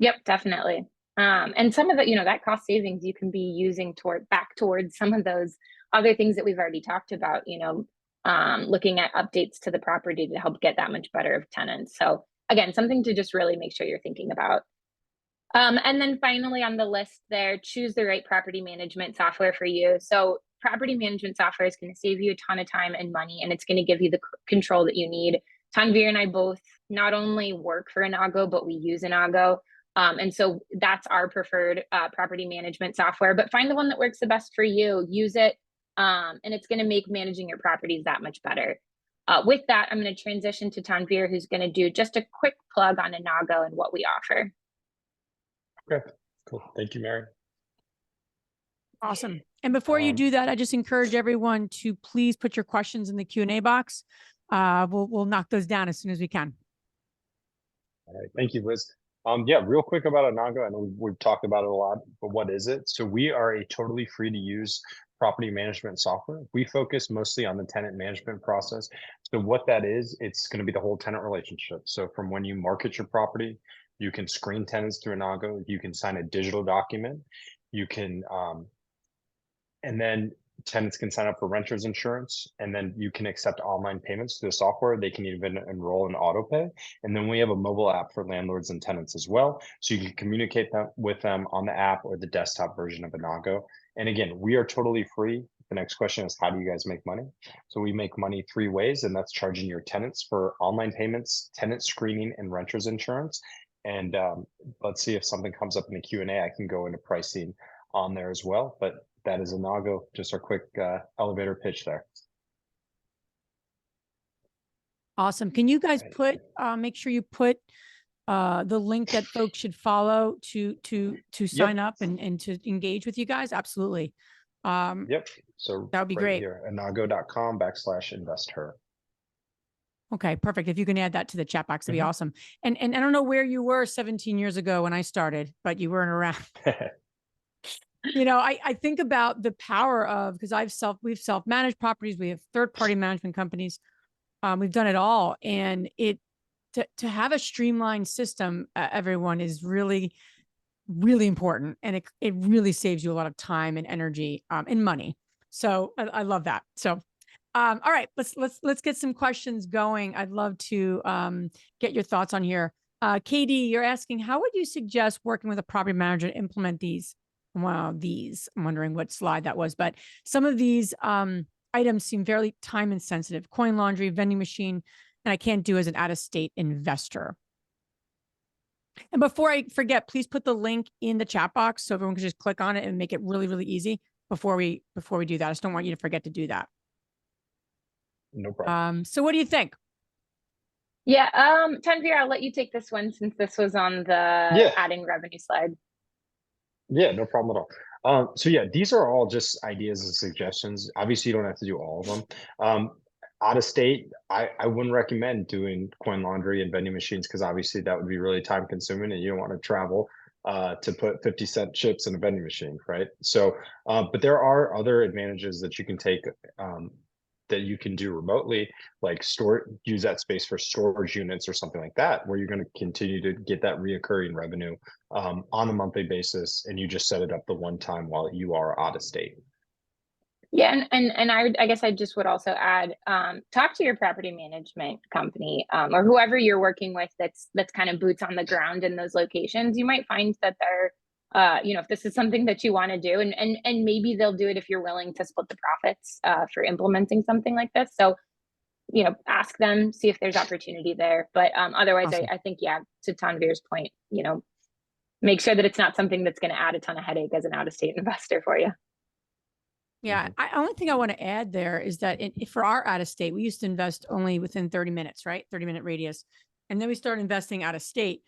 Yep, definitely. And some of the, that cost savings you can be using back towards some of those other things that we've already talked about, looking at updates to the property to help get that much better of tenants. So again, something to just really make sure you're thinking about. And then finally on the list there, choose the right property management software for you. So property management software is going to save you a ton of time and money, and it's going to give you the control that you need. Tanvir and I both not only work for Innago, but we use Innago. And so that's our preferred property management software, but find the one that works the best for you, use it, and it's going to make managing your properties that much better. With that, I'm going to transition to Tanvir, who's going to do just a quick plug on Innago and what we offer. Okay, cool. Thank you, Mary. Awesome. And before you do that, I just encourage everyone to please put your questions in the Q&A box. We'll knock those down as soon as we can. All right, thank you, Liz. Yeah, real quick about Innago. I know we've talked about it a lot, but what is it? So we are a totally free to use property management software. We focus mostly on the tenant management process. So what that is, it's going to be the whole tenant relationship. So from when you market your property, you can screen tenants through Innago, you can sign a digital document, you can, and then tenants can sign up for renters insurance, and then you can accept online payments through the software. They can even enroll in auto pay. And then we have a mobile app for landlords and tenants as well. So you can communicate with them on the app or the desktop version of Innago. And again, we are totally free. The next question is, how do you guys make money? So we make money 3 ways, and that's charging your tenants for online payments, tenant screening, and renters insurance. And let's see if something comes up in the Q&A, I can go into pricing on there as well. But that is Innago, just our quick elevator pitch there. Awesome. Can you guys put, make sure you put the link that folks should follow to sign up and to engage with you guys? Absolutely. Yep. So that would be great. Here, Innago.com/investher. Okay, perfect. If you can add that to the chat box, that'd be awesome. And I don't know where you were 17 years ago when I started, but you weren't around. I think about the power of, because we've self-managed properties, we have third-party management companies, we've done it all, and to have a streamlined system, everyone, is really, really important, and it really saves you a lot of time and energy and money. So I love that. So All right, let's get some questions going. I'd love to get your thoughts on here. KD, you're asking, how would you suggest working with a property manager to implement these? Well, I'm wondering what slide that was, but some of these items seem fairly time insensitive. Coin laundry, vending machine, and I can't do as an out-of-state investor. And before I forget, please put the link in the chat box so everyone can just click on it and make it really, really easy before we do that. I just don't want you to forget to do that. No problem. So what do you think? Yeah, Tanvir, I'll let you take this one since this was on the adding revenue slide. Yeah, no problem at all. So yeah, these are all just ideas and suggestions. Obviously, you don't have to do all of them. Out of state, I wouldn't recommend doing coin laundry and vending machines because obviously that would be really time consuming and you don't want to travel to put 50-cent chips in a vending machine, right? So, but there are other advantages that you can take that you can do remotely, like use that space for storage units or something like that, where you're going to continue to get that reoccurring revenue on a monthly basis, and you just set it up the one time while you are out of state. Yeah, and I guess I just would also add, talk to your property management company or whoever you're working with that's kind of boots on the ground in those locations. You might find that they're if this is something that you want to do, and maybe they'll do it if you're willing to split the profits for implementing something like this. So, ask them, see if there's opportunity there. But otherwise, Awesome. I think, yeah, to Tanvir's point, make sure that it's not something that's going to add a ton of headache as an out-of-state investor for you. Yeah, only thing I want to add there is that for our out of state, we used to invest only within 30 minutes, right? 30-minute radius. And then we started investing out of state.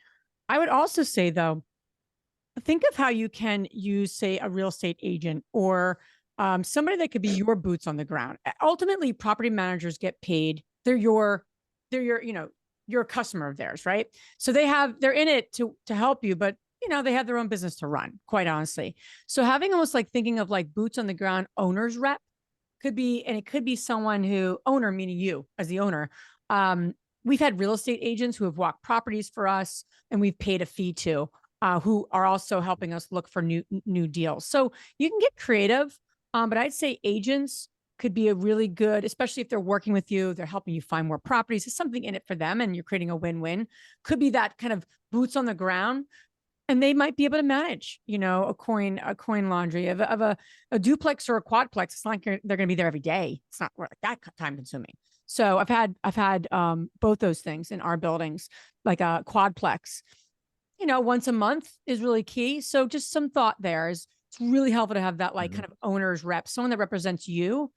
I would also say, though, think of how you can use, say, a real estate agent or somebody that could be your boots on the ground. Ultimately, property managers get paid. They're your you're a customer of theirs, right? So they're in it to help you, but they have their own business to run, quite honestly. So having almost like thinking of like boots on the ground owner's rep could be, and it could be someone owner, meaning you as the owner. We've had real estate agents who have walked properties for us and we've paid a fee to, who are also helping us look for new deals. So you can get creative, but I'd say agents could be a really good, especially if they're working with you, they're helping you find more properties. There's something in it for them and you're creating a win-win. Could be that kind of boots on the ground. And they might be able to manage, a coin laundry of a duplex or a quadplex. It's not like they're going to be there every day. It's not like that time consuming. So I've had both those things in our buildings, like a quadplex. Once a month is really key. So just some thought there is it's really helpful to have that like kind of owner's rep, someone that represents you,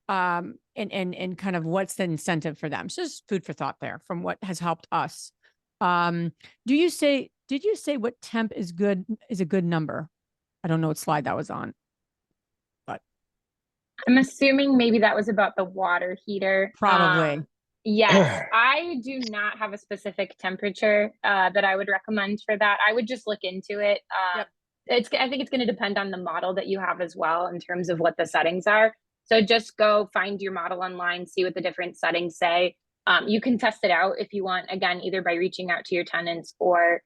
and kind of what's the incentive for them. So just food for thought there from what has helped us. Did you say what temp is a good number? I don't know what slide that was on, but I'm assuming maybe that was about the water heater. probably. Yes, I do not have a specific temperature that I would recommend for that. I would just look into it. Yep. I think it's going to depend on the model that you have as well in terms of what the settings are. So just go find your model online, see what the different settings say. You can test it out if you want, again, either by reaching out to your tenants or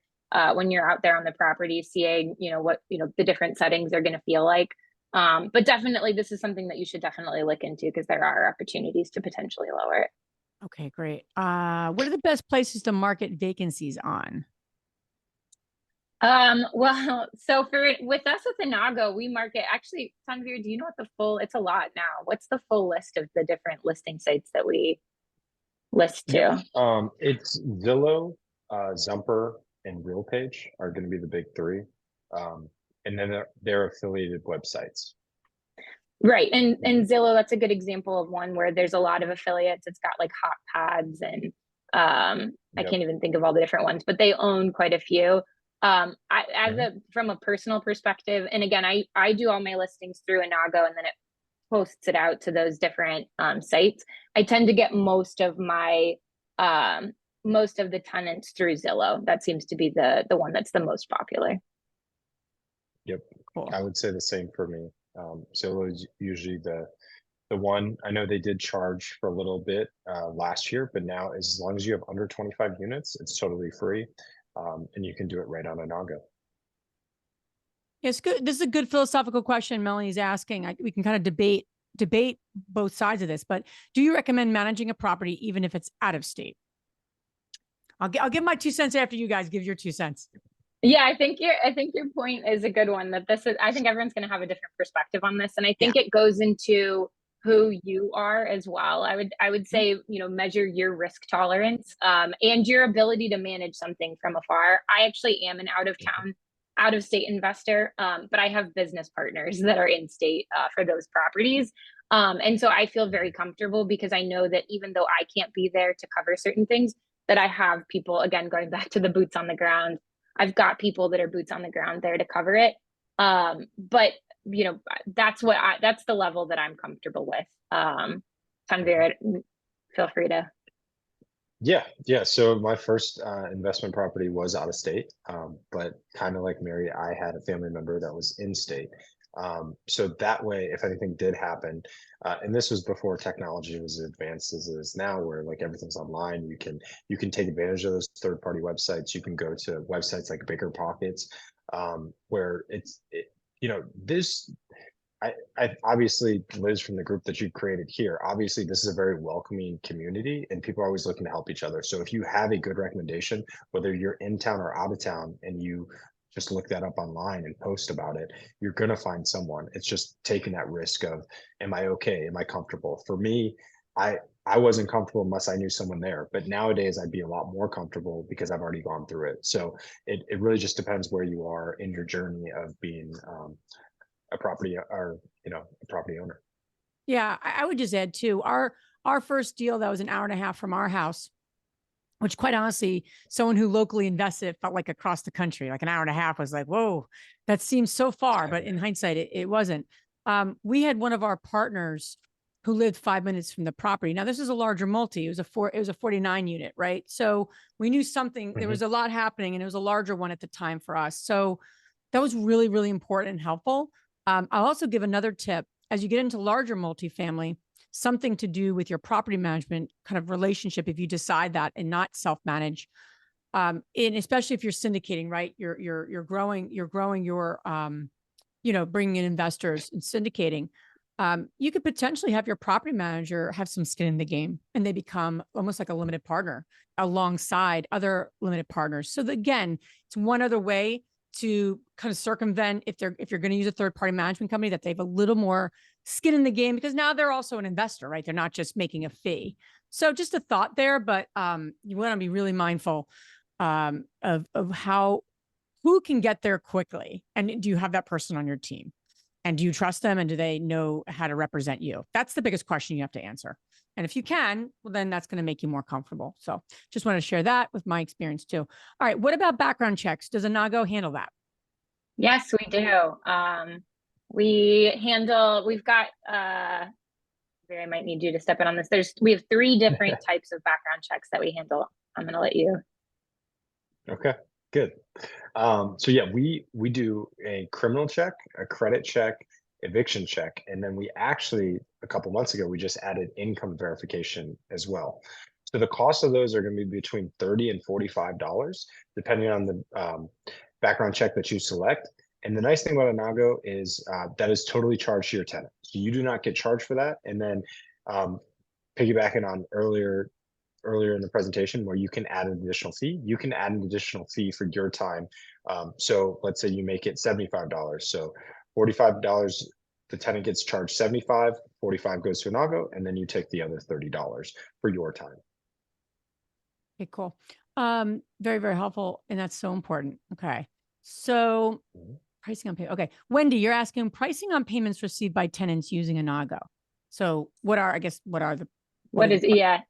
when you're out there on the property, seeing, what, the different settings are going to feel like. But definitely, this is something that you should definitely look into because there are opportunities to potentially lower it. Okay, great. What are the best places to market vacancies on? Well, so with us with Innago, we market, actually, Tanvir, do you know what it's a lot now. What's the full list of the different listing sites that we list to? Yeah. It's Zillow, Zumper, and RealPage are going to be the big three. And then their affiliated websites. Right. And Zillow, that's a good example of one where there's a lot of affiliates. It's got like hot pads and I can't even think of all the different ones, but they own quite a few. From a personal perspective, and again, I do all my listings through Innago and then it posts it out to those different sites. I tend to get most of the tenants through Zillow. That seems to be the one that's the most popular. Yep. Cool. I would say the same for me. Zillow is usually the one. I know they did charge for a little bit last year, but now as long as you have under 25 units, it's totally free. And you can do it right on Innago. It's good. This is a good philosophical question Melanie's asking. We can kind of debate debate both sides of this, but do you recommend managing a property even if it's out of state? I'll give my 2 cents after you guys give your 2 cents. Yeah, I think your point is a good one, that this is, I think everyone's going to have a different perspective on this. And I think it goes into who you are as well. I would say, measure your risk tolerance, and your ability to manage something from afar. I actually am an out of state investor, but I have business partners that are in state, for those properties. And so I feel very comfortable because I know that even though I can't be there to cover certain things, that I have people, again, going back to the boots on the ground, I've got people that are boots on the ground there to cover it. But that's the level that I'm comfortable with. Tanvir, feel free to. Yeah. So my first investment property was out of state, but kind of like Mary, I had a family member that was in state. So that way, if anything did happen, and this was before technology was as advanced as it is now, where like everything's online, you can take advantage of those third-party websites. You can go to websites like Bigger Pockets, where this. I obviously, Liz, from the group that you created here, obviously this is a very welcoming community and people are always looking to help each other. So if you have a good recommendation, whether you're in town or out of town, and you just look that up online and post about it, you're going to find someone. It's just taking that risk of, am I okay? Am I comfortable? For me, I wasn't comfortable unless I knew someone there, but nowadays I'd be a lot more comfortable because I've already gone through it. So it really just depends where you are in your journey of being, a property or a property owner. Yeah, I would just add too, our first deal that was an hour and a half from our house, which quite honestly, someone who locally invested felt like across the country. Like an hour and a half was like, whoa, that seems so far. But in hindsight, it wasn't. We had one of our partners who lived 5 minutes from the property. Now this is a larger multi. It was a 49 unit, right? So we knew something. There was a lot happening, and it was a larger one at the time for us. So that was really, really important and helpful. I'll also give another tip. As you get into larger multifamily, something to do with your property management kind of relationship, if you decide that and not self-manage, and especially if you're syndicating, right? You're growing your, bringing in investors and syndicating. You could potentially have your property manager have some skin in the game, and they become almost like a limited partner alongside other limited partners. So again, it's one other way to kind of circumvent, if you're going to use a third-party management company, that they have a little more skin in the game, because now they're also an investor, right? They're not just making a fee. So just a thought there, but you want to be really mindful of who can get there quickly, and do you have that person on your team, and do you trust them, and do they know how to represent you? That's the biggest question you have to answer. And if you can, well, then that's going to make you more comfortable. So just want to share that with my experience too. All right. What about background checks? Does Innago handle that? Yes, we do. We've got, I might need you to step in on this. We have 3 different types of background checks that we handle. I'm going to let you. Okay, good. So yeah, we do a criminal check, a credit check, eviction check, and then we actually, a couple months ago, we just added income verification as well. So the cost of those are going to be between $30 and $45, depending on the background check that you select. And the nice thing about Innago is that is totally charged to your tenant. So you do not get charged for that. And then piggybacking on earlier in the presentation, where you can add an additional fee, you can add an additional fee for your time. So let's say you make it $75. So $45, the tenant gets charged $75, $45 goes to Innago, and then you take the other $30 for your time. Okay, cool. Very, very helpful. And that's so important. Okay. So pricing on pay. Okay. Wendy, you're asking pricing on payments received by tenants using Innago. So what are the, yeah.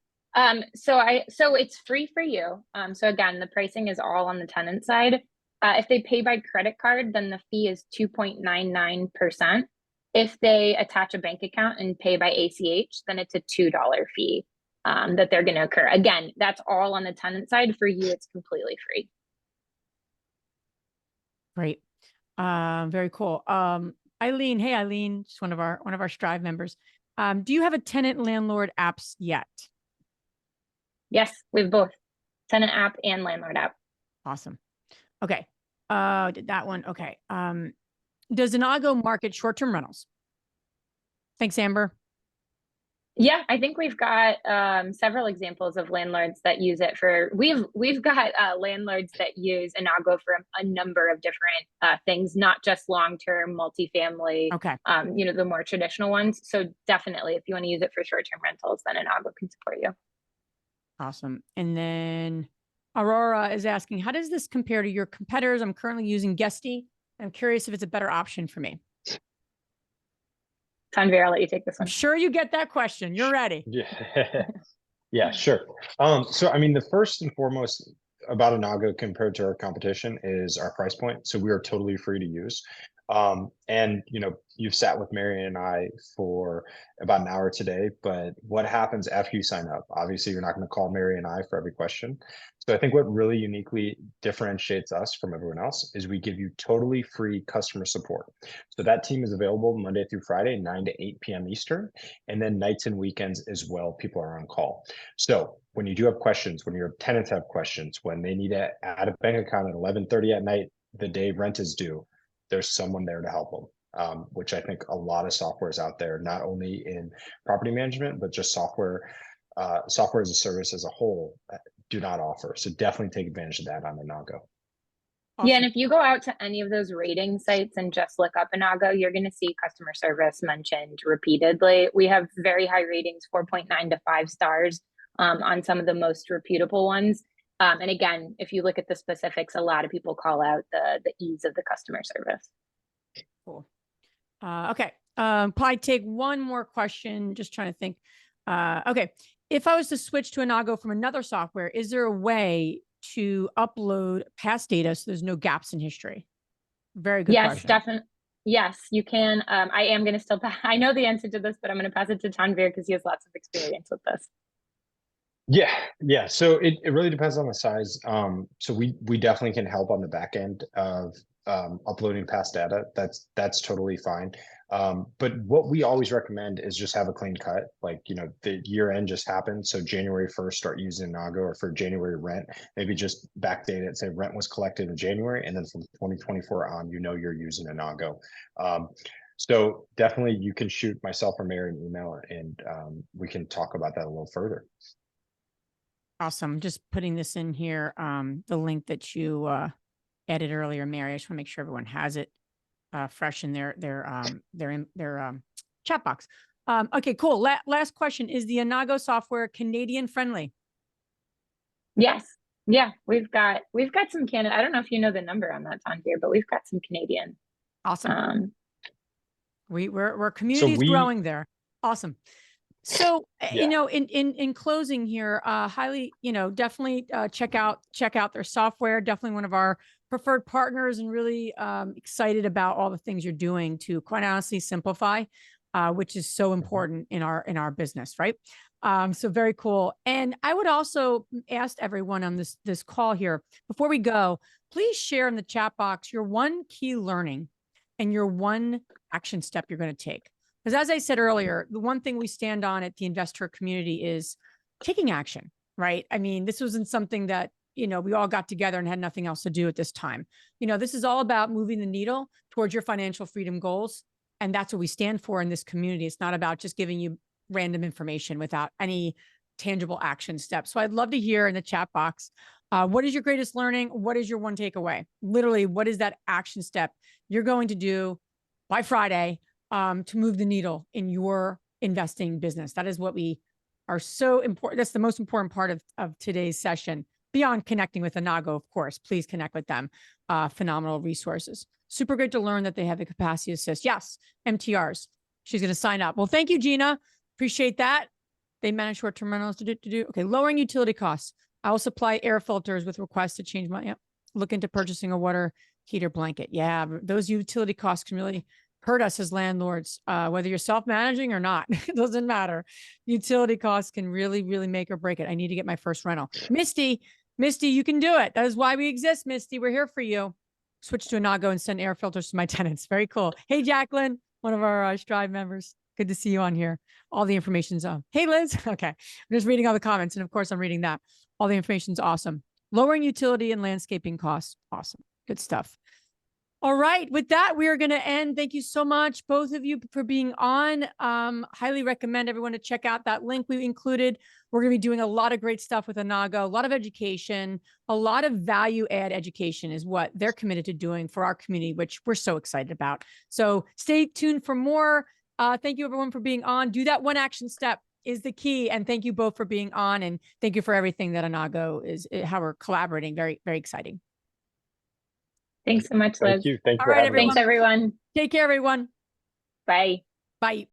So it's free for you. So again, the pricing is all on the tenant side. If they pay by credit card, then the fee is 2.99%. If they attach a bank account and pay by ACH, then it's a $2 fee that they're going to incur. Again, that's all on the tenant side. For you, it's completely free. Great. Very cool. Eileen, hey, Eileen, just one of our Strive members. Do you have a tenant landlord apps yet? Yes, we have both tenant app and landlord app. Awesome. Okay. Did that one. Okay. Does Innago market short-term rentals? Thanks, Amber. Yeah, I think we've got several examples of landlords that use it for. We've got landlords that use Innago for a number of different things, not just long-term multifamily. Okay. The more traditional ones. So definitely, if you want to use it for short-term rentals, then Innago can support you. Awesome. And then Aurora is asking, how does this compare to your competitors? I'm currently using Guesty. I'm curious if it's a better option for me. Tanvir, I'll let you take this I'm one. sure you get that question. You're ready. Yeah. Yeah, sure. So I mean, the first and foremost about Innago compared to our competition is our price point. So we are totally free to use. And you've sat with Mary and I for about an hour today, but what happens after you sign up? Obviously, you're not going to call Mary and I for every question. So I think what really uniquely differentiates us from everyone else is we give you totally free customer support. So that team is available Monday through Friday, 9 to 8 p.m. Eastern, and then nights and weekends as well. People are on call. So when you do have questions, when your tenants have questions, when they need to add a bank account at 11:30 at night, the day rent is due, there's someone there to help them, which I think a lot of softwares out there, not only in property management, but just software as a service as a whole, do not offer. So definitely take advantage of that on Innago. Awesome. Yeah, and if you go out to any of those rating sites and just look up Innago, you're going to see customer service mentioned repeatedly. We have very high ratings, 4.9 to 5 stars on some of the most reputable ones. And again, if you look at the specifics, a lot of people call out the ease of the customer service. Cool. Okay. Probably take one more question. Just trying to think. Okay. If I was to switch to Innago from another software, is there a way to upload past data so there's no gaps in history? Very good question. Yes, definitely. Yes, you can. I am going to still I know the answer to this, but I'm going to pass it to Tanvir because he has lots of experience with this. Yeah. So it really depends on the size. So we definitely can help on the back end of uploading past data. That's totally fine. But what we always recommend is just have a clean cut. Like, the year end just happened. So January 1st, start using Innago, or for January rent, maybe just backdate it. Say rent was collected in January, and then from 2024 on, you're using Innago. So definitely you can shoot myself or Mary an email, and we can talk about that a little further. Awesome. Just putting this in here. The link that you added earlier, Mary. I just want to make sure everyone has it fresh in their chat box. Okay, cool. Last question: is the Innago software Canadian friendly? Yes. Yeah, we've got some Canada. I don't know if you know the number on that, Tanvir, but we've got some Canadian. Awesome. We're communities growing there. Awesome. So, Yeah. in closing here, highly, definitely check out their software. Definitely one of our preferred partners, and really excited about all the things you're doing to, quite honestly, simplify, which is so important in our business, right? So very cool. And I would also ask everyone on this call here, before we go, please share in the chat box your one key learning and your one action step you're going to take. Because as I said earlier, the one thing we stand on at the investor community is taking action, right? I mean, this wasn't something that, we all got together and had nothing else to do at this time. This is all about moving the needle towards your financial freedom goals. And that's what we stand for in this community. It's not about just giving you random information without any tangible action steps. So I'd love to hear in the chat box, what is your greatest learning? What is your one takeaway? Literally, what is that action step you're going to do by Friday to move the needle in your investing business? That is what we are so important. That's the most important part of today's session. Beyond connecting with Innago, of course, please connect with them. Phenomenal resources. Super great to learn that they have the capacity to assist. Yes, MTRs. She's going to sign up. Well, thank you, Gina. Appreciate that. They manage short-term rentals to do. Okay, lowering utility costs. I will supply air filters with requests to change my, look into purchasing a water heater blanket. Yeah, those utility costs can really hurt us as landlords, whether you're self-managing or not. It doesn't matter. Utility costs can really, really make or break it. I need to get my first rental. Misty, you can do it. That is why we exist, Misty. We're here for you. Switch to Innago and send air filters to my tenants. Very cool. Hey, Jacqueline, one of our Strive members. Good to see you on here. All the information's on. Hey, Liz. Okay. I'm just reading all the comments. And of course, I'm reading that. All the information's awesome. Lowering utility and landscaping costs. Awesome. Good stuff. All right. With that, we are going to end. Thank you so much, both of you, for being on. Highly recommend everyone to check out that link we included. We're going to be doing a lot of great stuff with Innago, a lot of education, a lot of value add education is what they're committed to doing for our community, which we're so excited about. So stay tuned for more. Thank you, everyone, for being on. Do that one action step is the key. And thank you both for being on. And thank you for everything that Innago is, how we're collaborating. Very, very exciting. Thanks so much, Liz. Thank you. Thank you All for right, having us. Thanks, everyone. Take care, everyone. Bye. Bye.